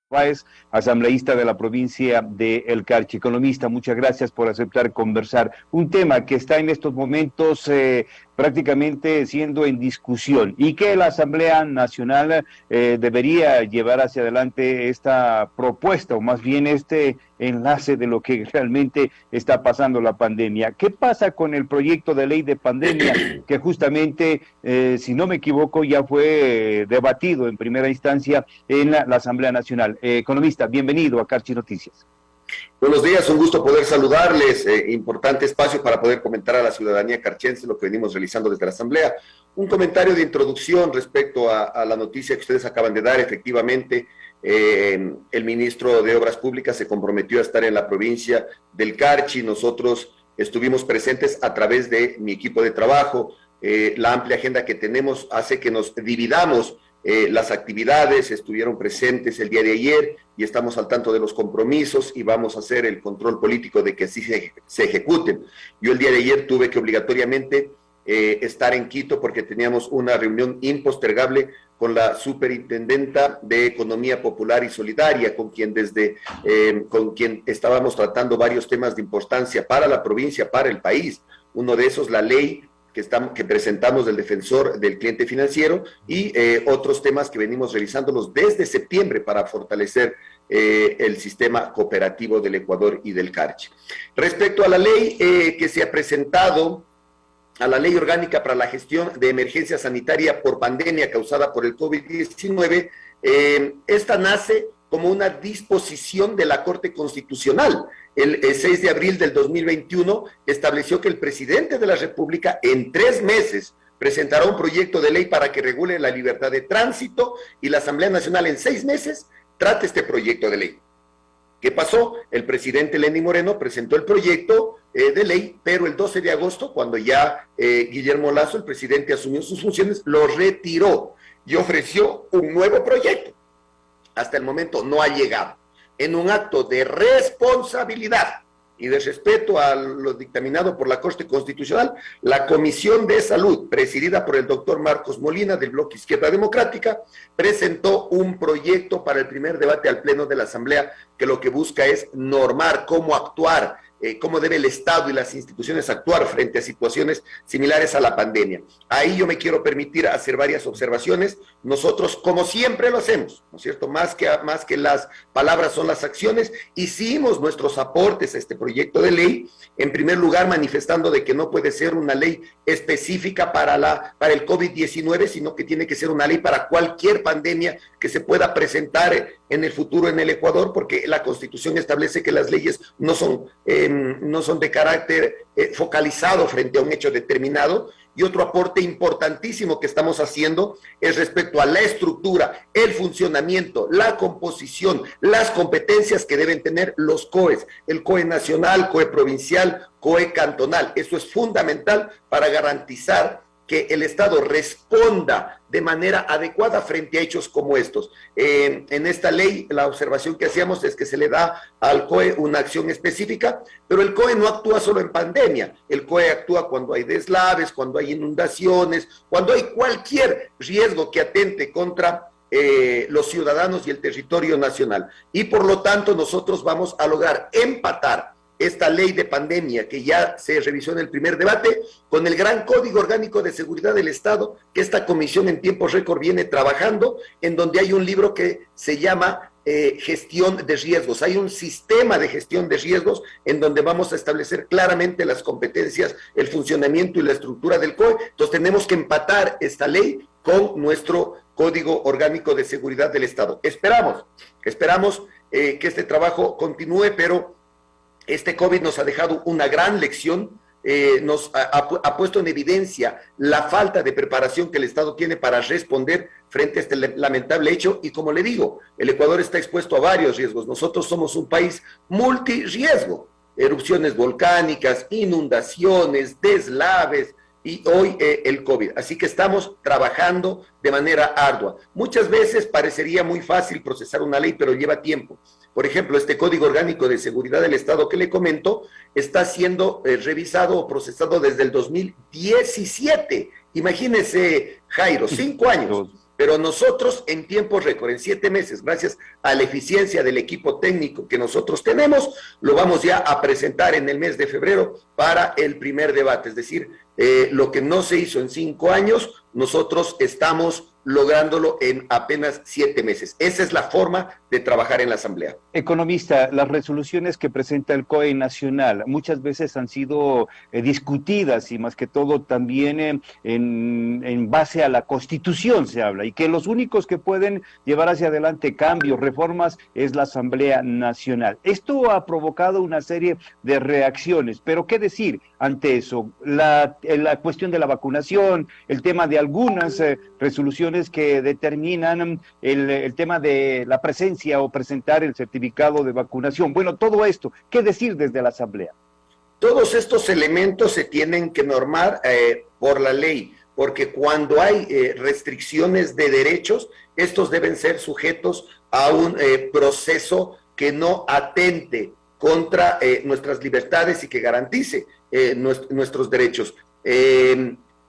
Páez, asambleísta de la provincia de El Carchi. Economista, muchas gracias por aceptar conversar. Un tema que está en estos momentos prácticamente siendo en discusión y que la Asamblea Nacional debería llevar hacia adelante esta propuesta o más bien este enlace de lo que realmente está pasando la pandemia. ¿Qué pasa con el proyecto de ley de pandemia que justamente, si no me equivoco, ya fue debatido en primera instancia en la Asamblea Nacional? Economista, bienvenido a Carchi Noticias. Buenos días, un gusto poder saludarles, importante espacio para poder comentar a la ciudadanía carchense lo que venimos realizando desde la Asamblea. Un comentario de introducción respecto a la noticia que ustedes acaban de dar. Efectivamente, el ministro de Obras Públicas se comprometió a estar en la provincia del Carchi. Nosotros estuvimos presentes a través de mi equipo de trabajo. La amplia agenda que tenemos hace que nos dividamos las actividades. Estuvieron presentes el día de ayer y estamos al tanto de los compromisos y vamos a hacer el control político de que así se ejecuten. Yo el día de ayer tuve que obligatoriamente estar en Quito porque teníamos una reunión impostergable con la superintendenta de Economía Popular y Solidaria, con quien estábamos tratando varios temas de importancia para la provincia, para el país. Uno de esos, la ley que presentamos del defensor del cliente financiero y otros temas que venimos revisándolos desde septiembre para fortalecer el sistema cooperativo del Ecuador y del Carchi. Respecto a la ley que se ha presentado, a la ley orgánica para la gestión de emergencia sanitaria por pandemia causada por el COVID-19, esta nace como una disposición de la Corte Constitucional. El 6 de abril del 2021 estableció que el presidente de la República en 3 meses presentará un proyecto de ley para que regule la libertad de tránsito y la Asamblea Nacional en 6 meses trate este proyecto de ley. ¿Qué pasó? El presidente Lenín Moreno presentó el proyecto de ley, pero el 12 de agosto, cuando ya Guillermo Lasso, el presidente, asumió sus funciones, lo retiró y ofreció un nuevo proyecto. Hasta el momento no ha llegado. En un acto de responsabilidad y de respeto a lo dictaminado por la Corte Constitucional, la Comisión de Salud, presidida por el doctor Marcos Molina, del Bloque Izquierda Democrática, presentó un proyecto para el primer debate al Pleno de la Asamblea, que lo que busca es normar cómo actuar, cómo debe el Estado y las instituciones actuar frente a situaciones similares a la pandemia. Ahí yo me quiero permitir hacer varias observaciones. Nosotros, como siempre lo hacemos, ¿no es cierto? Más que las palabras son las acciones. Hicimos nuestros aportes a este proyecto de ley, en primer lugar manifestando de que no puede ser una ley específica para el COVID-19, sino que tiene que ser una ley para cualquier pandemia que se pueda presentar en el futuro en el Ecuador, porque la Constitución establece que las leyes no son de carácter focalizado frente a un hecho determinado. Y otro aporte importantísimo que estamos haciendo es respecto a la estructura, el funcionamiento, la composición, las competencias que deben tener los COEs, el COE nacional, COE provincial, COE cantonal. Eso es fundamental para garantizar que el Estado responda de manera adecuada frente a hechos como estos. En esta ley, la observación que hacíamos es que se le da al COE una acción específica, pero el COE no actúa solo en pandemia. El COE actúa cuando hay deslaves, cuando hay inundaciones, cuando hay cualquier riesgo que atente contra los ciudadanos y el territorio nacional. Y por lo tanto, nosotros vamos a lograr empatar esta ley de pandemia que ya se revisó en el primer debate, con el gran Código Orgánico de Seguridad del Estado, que esta comisión en tiempo récord viene trabajando, en donde hay un libro que se llama Gestión de Riesgos. Hay un sistema de gestión de riesgos en donde vamos a establecer claramente las competencias, el funcionamiento y la estructura del COE. Entonces tenemos que empatar esta ley con nuestro Código Orgánico de Seguridad del Estado. Esperamos que este trabajo continúe, pero este COVID nos ha dejado una gran lección, nos ha puesto en evidencia la falta de preparación que el Estado tiene para responder frente a este lamentable hecho. Y como le digo, el Ecuador está expuesto a varios riesgos. Nosotros somos un país multirriesgo, erupciones volcánicas, inundaciones, deslaves, y hoy el COVID. Así que estamos trabajando de manera ardua. Muchas veces parecería muy fácil procesar una ley, pero lleva tiempo. Por ejemplo, este Código Orgánico de Seguridad del Estado que le comento está siendo revisado o procesado desde el 2017. Imagínese, Jairo, 5 años. pero nosotros en tiempo récord, en 7 meses, gracias a la eficiencia del equipo técnico que nosotros tenemos, lo vamos ya a presentar en el mes de febrero para el primer debate. Es decir, lo que no se hizo en 5 años, nosotros estamos lográndolo en apenas 7 meses. Esa es la forma de trabajar en la Asamblea. Economista, las resoluciones que presenta el COE Nacional muchas veces han sido discutidas y más que todo también en base a la Constitución se habla, y que los únicos que pueden llevar hacia adelante cambios, reformas, es la Asamblea Nacional. Esto ha provocado una serie de reacciones, pero ¿qué decir ante eso? La cuestión de la vacunación, el tema de algunas resoluciones que determinan el tema de la presencia o presentar el certificado de vacunación. Bueno, todo esto, ¿qué decir desde la Asamblea? Todos estos elementos se tienen que normar por la ley, porque cuando hay restricciones de derechos, estos deben ser sujetos a un proceso que no atente contra nuestras libertades y que garantice nuestros derechos.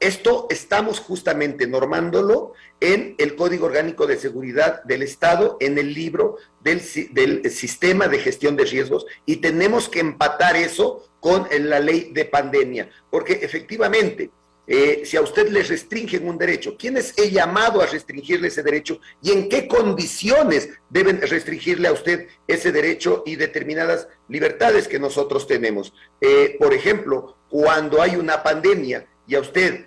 Esto estamos justamente normándolo en el Código Orgánico de Seguridad del Estado, en el libro del Sistema de Gestión de Riesgos, y tenemos que empatar eso con la ley de pandemia, porque efectivamente, si a usted le restringen un derecho, ¿quién es el llamado a restringirle ese derecho y en qué condiciones deben restringirle a usted ese derecho y determinadas libertades que nosotros tenemos? Por ejemplo, cuando hay una pandemia y a usted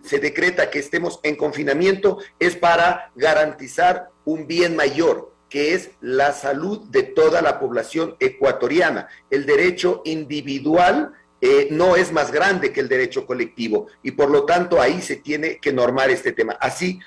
se decreta que estemos en confinamiento, es para garantizar un bien mayor, que es la salud de toda la población ecuatoriana. El derecho individual no es más grande que el derecho colectivo, y por lo tanto ahí se tiene que normar este tema. Así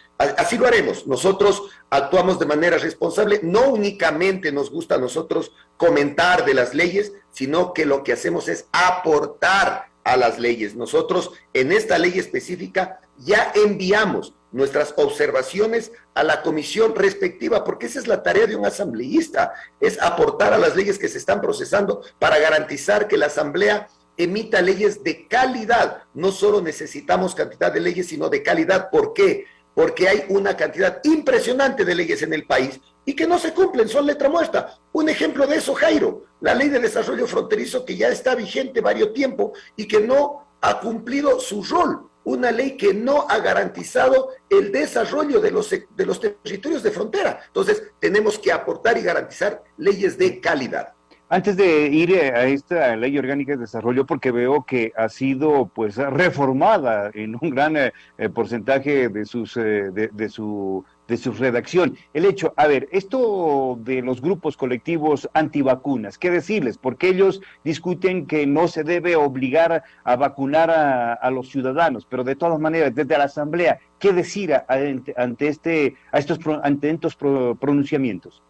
lo haremos. Nosotros actuamos de manera responsable. No únicamente nos gusta a nosotros comentar de las leyes, sino que lo que hacemos es aportar a las leyes. Nosotros en esta ley específica ya enviamos nuestras observaciones a la comisión respectiva, porque esa es la tarea de un asambleísta, es aportar a las leyes que se están procesando para garantizar que la asamblea emita leyes de calidad. No solo necesitamos cantidad de leyes, sino de calidad. ¿Por qué? Porque hay una cantidad impresionante de leyes en el país y que no se cumplen, son letra muerta. Un ejemplo de eso, Jairo, la Ley de Desarrollo Fronterizo, que ya está vigente varios tiempo y que no ha cumplido su rol. Una ley que no ha garantizado el desarrollo de los territorios de frontera. Entonces, tenemos que aportar y garantizar leyes de calidad. Antes de ir a esta ley orgánica de desarrollo, porque veo que ha sido pues reformada en un gran porcentaje de su redacción. El hecho, a ver, esto de los grupos colectivos antivacunas, ¿qué decirles? Porque ellos discuten que no se debe obligar a vacunar a los ciudadanos, pero de todas maneras, desde la Asamblea, ¿qué decir ante estos pronunciamientos?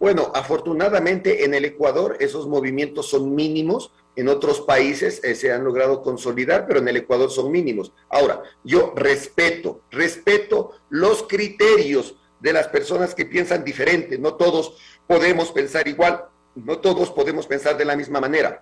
Bueno, afortunadamente en el Ecuador esos movimientos son mínimos. En otros países se han logrado consolidar, pero en el Ecuador son mínimos. Ahora, yo respeto los criterios de las personas que piensan diferente. No todos podemos pensar igual, no todos podemos pensar de la misma manera.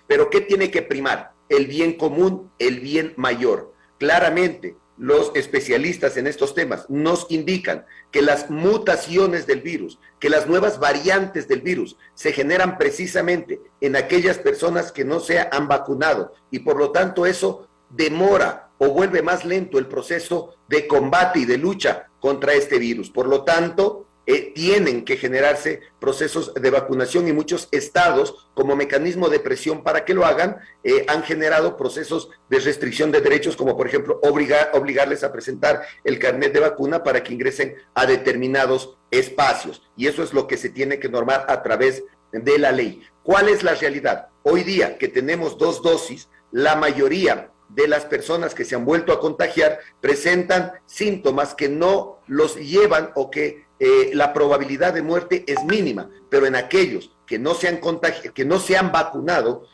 Pero ¿qué tiene que primar? El bien común, el bien mayor. Claramente, los especialistas en estos temas nos indican que las mutaciones del virus, que las nuevas variantes del virus se generan precisamente en aquellas personas que no se han vacunado, y por lo tanto eso demora o vuelve más lento el proceso de combate y de lucha contra este virus. Por lo tanto, tienen que generarse procesos de vacunación, y muchos estados, como mecanismo de presión para que lo hagan, han generado procesos de restricción de derechos, como por ejemplo obligarles a presentar el carnet de vacuna para que ingresen a determinados espacios, y eso es lo que se tiene que normar a través de la ley. ¿Cuál es la realidad? Hoy día que tenemos 2 dosis, la mayoría de las personas que se han vuelto a contagiar presentan síntomas que no los llevan, o que la probabilidad de muerte es mínima, pero en aquellos que no se han vacunado,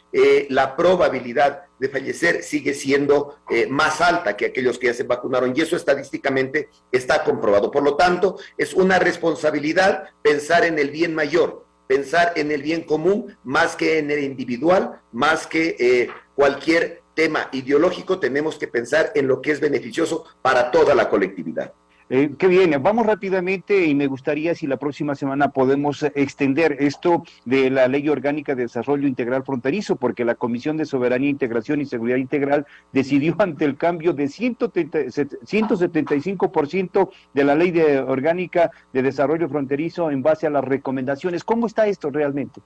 la probabilidad de fallecer sigue siendo más alta que aquellos que ya se vacunaron, y eso estadísticamente está comprobado. Por lo tanto, es una responsabilidad pensar en el bien mayor, pensar en el bien común, más que en el individual, más que cualquier tema ideológico, tenemos que pensar en lo que es beneficioso para toda la colectividad. Qué bien, vamos rápidamente y me gustaría si la próxima semana podemos extender esto de la Ley Orgánica de Desarrollo Integral Fronterizo, porque la Comisión de Soberanía, Integración y Seguridad Integral decidió ante el cambio de 175% de la Ley Orgánica de Desarrollo Fronterizo en base a las recomendaciones. ¿Cómo está esto realmente?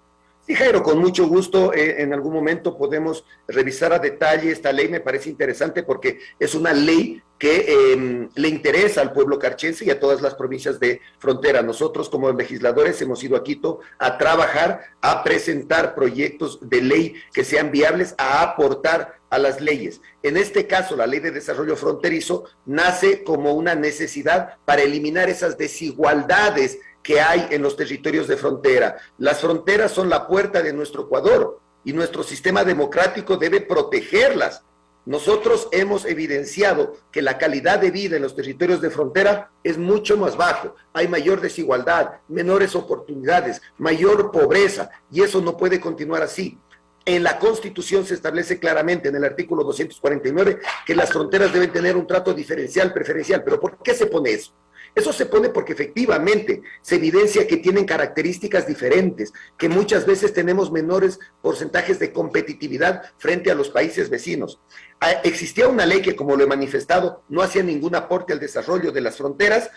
Sí, Jairo, con mucho gusto. En algún momento podemos revisar a detalle esta ley. Me parece interesante porque es una ley que le interesa al pueblo carchense y a todas las provincias de frontera. Nosotros como legisladores hemos ido a Quito a trabajar, a presentar proyectos de ley que sean viables, a aportar a las leyes. En este caso, la Ley de Desarrollo Fronterizo nace como una necesidad para eliminar esas desigualdades que hay en los territorios de frontera. Las fronteras son la puerta de nuestro Ecuador y nuestro sistema democrático debe protegerlas. Nosotros hemos evidenciado que la calidad de vida en los territorios de frontera es mucho más bajo. Hay mayor desigualdad, menores oportunidades, mayor pobreza, y eso no puede continuar así. En la Constitución se establece claramente en el artículo 249 que las fronteras deben tener un trato diferencial, preferencial. ¿Pero por qué se pone eso? Eso se pone porque efectivamente se evidencia que tienen características diferentes, que muchas veces tenemos menores porcentajes de competitividad frente a los países vecinos. Existía una ley que, como lo he manifestado, no hacía ningún aporte al desarrollo de las fronteras,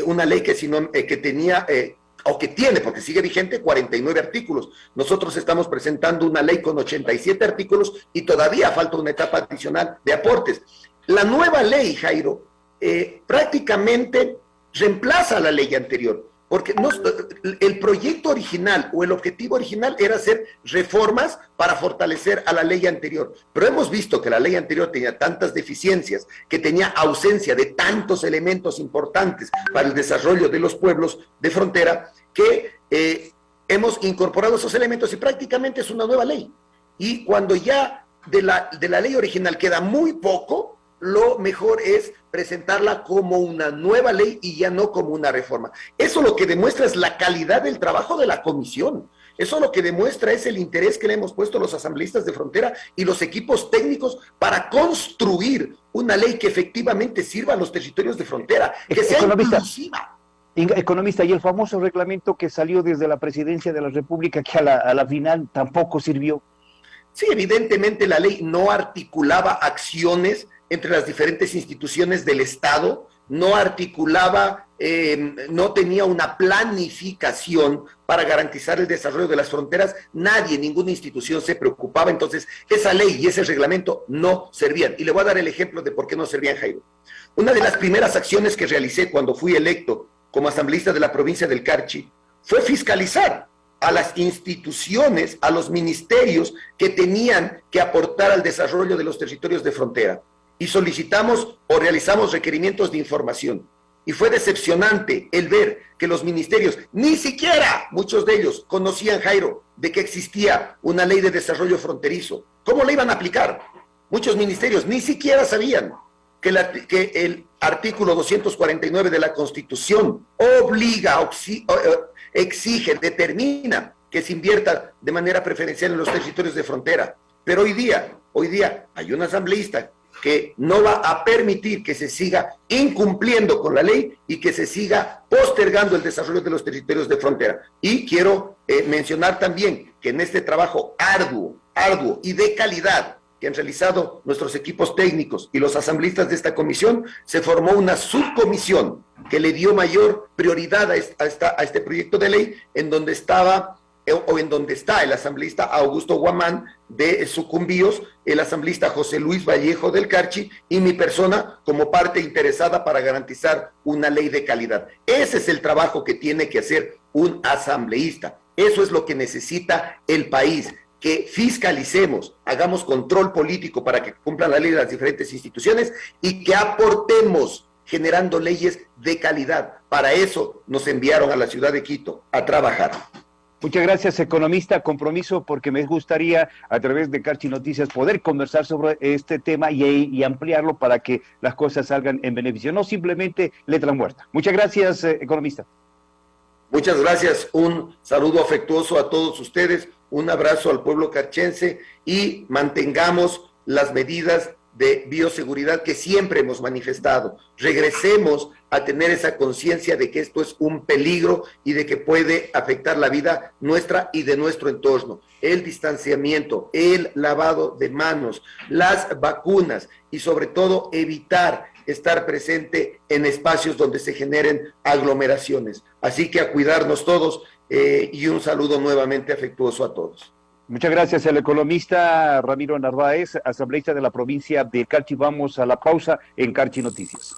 una ley que tenía, o que tiene, porque sigue vigente, 49 artículos. Nosotros estamos presentando una ley con 87 artículos y todavía falta una etapa adicional de aportes. La nueva ley, Jairo, prácticamente reemplaza la ley anterior, porque el proyecto original o el objetivo original era hacer reformas para fortalecer a la ley anterior, pero hemos visto que la ley anterior tenía tantas deficiencias, que tenía ausencia de tantos elementos importantes para el desarrollo de los pueblos de frontera, que hemos incorporado esos elementos y prácticamente es una nueva ley. Y cuando ya de la ley original queda muy poco, lo mejor es presentarla como una nueva ley y ya no como una reforma. Eso lo que demuestra es la calidad del trabajo de la comisión. Eso lo que demuestra es el interés que le hemos puesto los asambleístas de frontera y los equipos técnicos para construir una ley que efectivamente sirva a los territorios de frontera, que sea inclusiva. Economista, y el famoso reglamento que salió desde la Presidencia de la República, que a la final tampoco sirvió. Sí, evidentemente la ley no articulaba acciones entre las diferentes instituciones del Estado, no articulaba, no tenía una planificación para garantizar el desarrollo de las fronteras. Nadie, ninguna institución se preocupaba. Entonces, esa ley y ese reglamento no servían. Y le voy a dar el ejemplo de por qué no servían, Jairo. Una de las primeras acciones que realicé cuando fui electo como asambleísta de la provincia del Carchi fue fiscalizar a las instituciones, a los ministerios que tenían que aportar al desarrollo de los territorios de frontera. Y solicitamos o realizamos requerimientos de información. Y fue decepcionante el ver que los ministerios, ni siquiera muchos de ellos conocían, Jairo, de que existía una ley de desarrollo fronterizo. ¿Cómo la iban a aplicar? Muchos ministerios ni siquiera sabían que el artículo 249 de la Constitución obliga, exige, determina que se invierta de manera preferencial en los territorios de frontera. Pero hoy día hay un asambleísta que no va a permitir que se siga incumpliendo con la ley y que se siga postergando el desarrollo de los territorios de frontera. Y quiero mencionar también que en este trabajo arduo y de calidad que han realizado nuestros equipos técnicos y los asambleístas de esta comisión, se formó una subcomisión que le dio mayor prioridad a este proyecto de ley, en donde está el asambleísta Augusto Guamán de Sucumbíos, el asambleísta José Luis Vallejo del Carchi y mi persona como parte interesada para garantizar una ley de calidad. Ese es el trabajo que tiene que hacer un asambleísta. Eso es lo que necesita el país, que fiscalicemos, hagamos control político para que cumplan la ley de las diferentes instituciones y que aportemos generando leyes de calidad. Para eso nos enviaron a la ciudad de Quito a trabajar. Muchas gracias, economista. Compromiso, porque me gustaría a través de Carchi Noticias poder conversar sobre este tema y ampliarlo para que las cosas salgan en beneficio, no simplemente letra muerta. Muchas gracias, economista. Muchas gracias, un saludo afectuoso a todos ustedes, un abrazo al pueblo carchense y mantengamos las medidas de bioseguridad que siempre hemos manifestado. Regresemos a tener esa conciencia de que esto es un peligro y de que puede afectar la vida nuestra y de nuestro entorno. El distanciamiento, el lavado de manos, las vacunas y sobre todo evitar estar presente en espacios donde se generen aglomeraciones. Así que a cuidarnos todos y un saludo nuevamente afectuoso a todos. Muchas gracias, el economista Ramiro Narváez, asambleísta de la provincia de Carchi. Vamos a la pausa en Carchi Noticias.